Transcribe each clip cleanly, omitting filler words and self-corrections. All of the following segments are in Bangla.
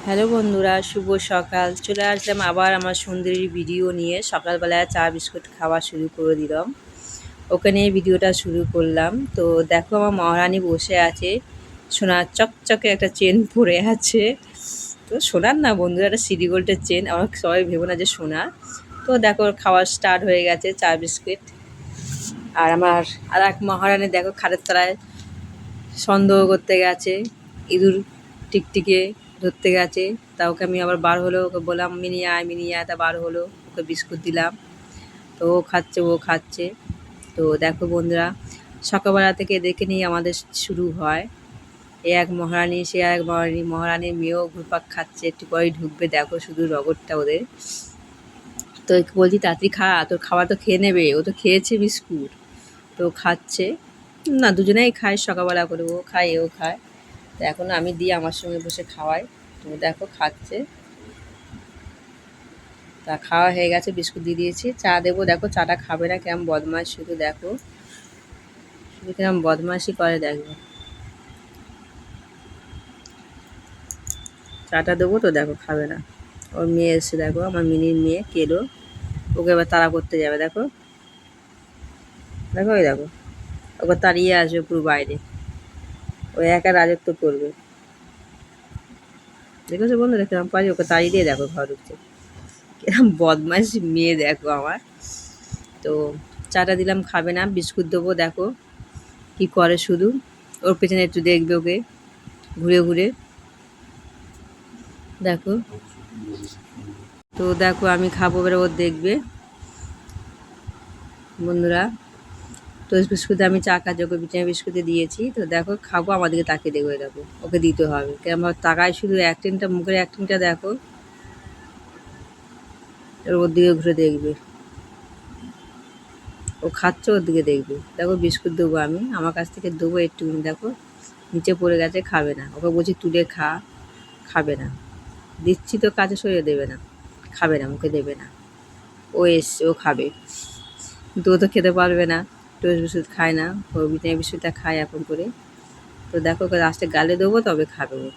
হ্যালো বন্ধুরা, শুভ সকাল। চলে আসলাম আবার আমার সুন্দরী ভিডিও নিয়ে। সকালবেলায় চা বিস্কুট খাওয়া শুরু করে দিলাম, ওকে নিয়ে ভিডিওটা শুরু করলাম। তো দেখো আমার মহারানী বসে আছে, সোনার চকচকে একটা চেন পরে আছে। তো সোনার না বন্ধুরা, একটা সিটি গোল্ডের চেন, আমার সবাই ভেবো না যে সোনার। তো দেখো খাওয়া স্টার্ট হয়ে গেছে চা বিস্কুট। আর আমার আর এক মহারানী দেখো খাটের তলায় সন্দেহ করতে গেছে, ইঁদুর টিকটিকে ধরতে গেছে। তা ওকে আমি আবার বার হলো, ওকে বললাম মিনি আয়, তা বার হলো, ওকে বিস্কুট দিলাম। তো ও খাচ্ছে, ও খাচ্ছে। তো দেখো বন্ধুরা, সকালবেলা থেকে দেখে নিয়ে আমাদের শুরু হয়। এ এক মহারানী, সে এক মহারানী, মহারানীর মেয়েও ঘুরপাক খাচ্ছে, একটু পরেই ঢুকবে। দেখো শুধু রগরটা ওদের। তো একে বলছি তাড়াতাড়ি খা, তোর খাবার তো খেয়ে নেবে। ও তো খেয়েছে বিস্কুট, তো খাচ্ছে না। দুজনেই খায়, সকালবেলা করে ও খায়, এও খায়। তো এখন আমি দিই, আমার সঙ্গে বসে খাওয়াই। তো দেখো খাচ্ছে। তা খাওয়া হয়ে গেছে, বিস্কুট দিয়ে দিয়েছি, চা দেবো। দেখো চাটা খাবে না, কেমন বদমাশ শুধু। দেখো শুধু কেমন বদমাশি করে, দেখো। চাটা দেবো তো দেখো খাবে না। ওর মেয়ে এসছে, দেখো আমার মিনির মেয়ে কেলো, ওকে এবার তাড়া করতে যাবে। দেখো দেখো, ওই দেখো ওকে তাড়িয়ে আসবে পুরো বাইরে, ও একা রাজত্ব করবে। দেখেছো বন্ধু, দেখে আমি পারি, ওকে তাড়িয়ে দিয়ে দেখো ঘর ঢুকছে। কিরম বদমাস মেয়ে দেখো আমার। তো চাটা দিলাম, খাবে না, বিস্কুট দেবো। দেখো কি করে শুধু, ওর পেছনে একটু দেখবে ওকে ঘুরে ঘুরে। দেখো, তো দেখো আমি খাবো, এবার ও দেখবে বন্ধুরা। টোস্ট বিস্কুটে আমি চা খাচ্ছি, ওকে বিছানা বিস্কুটে দিয়েছি। তো দেখো খাবো, আমার দিকে তাকিয়ে দেখবে। দেখো ওকে দিতে হবে, কেমন তাকায় শুধু, অ্যাক্টিংটা, মুখের অ্যাক্টিংটা দেখো। এবার ওর দিকে ঘুরে দেখবে, ও খাচ্ছে, ওর দিকে দেখবে। দেখো বিস্কুট দেবো আমি, আমার কাছ থেকে দেবো একটুখানি। দেখো নিচে পড়ে গেছে, খাবে না। ওকে বলছি তুলে খা, খাবে না। দিচ্ছি তো কাছে সরিয়ে দেবে না, খাবে না, মুখে দেবে না। ও এসছে, ও খাবে, কিন্তু ও তো খেতে পারবে না, টোস্ট বিস্কুট খায় না। ও বিছানা বিস্কুটটা খায় এখন করে। তো দেখো ওকে লাস্টে গালে দেবো, তবে খাবে ও।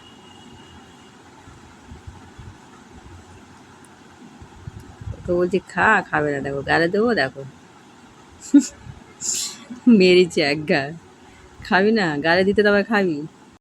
ওকে বলছি খা, খাবে না। দেখো গালে দেবো, দেখো মেরেছে এক গা। খাবি না, গালে দিতে তবে খাবি।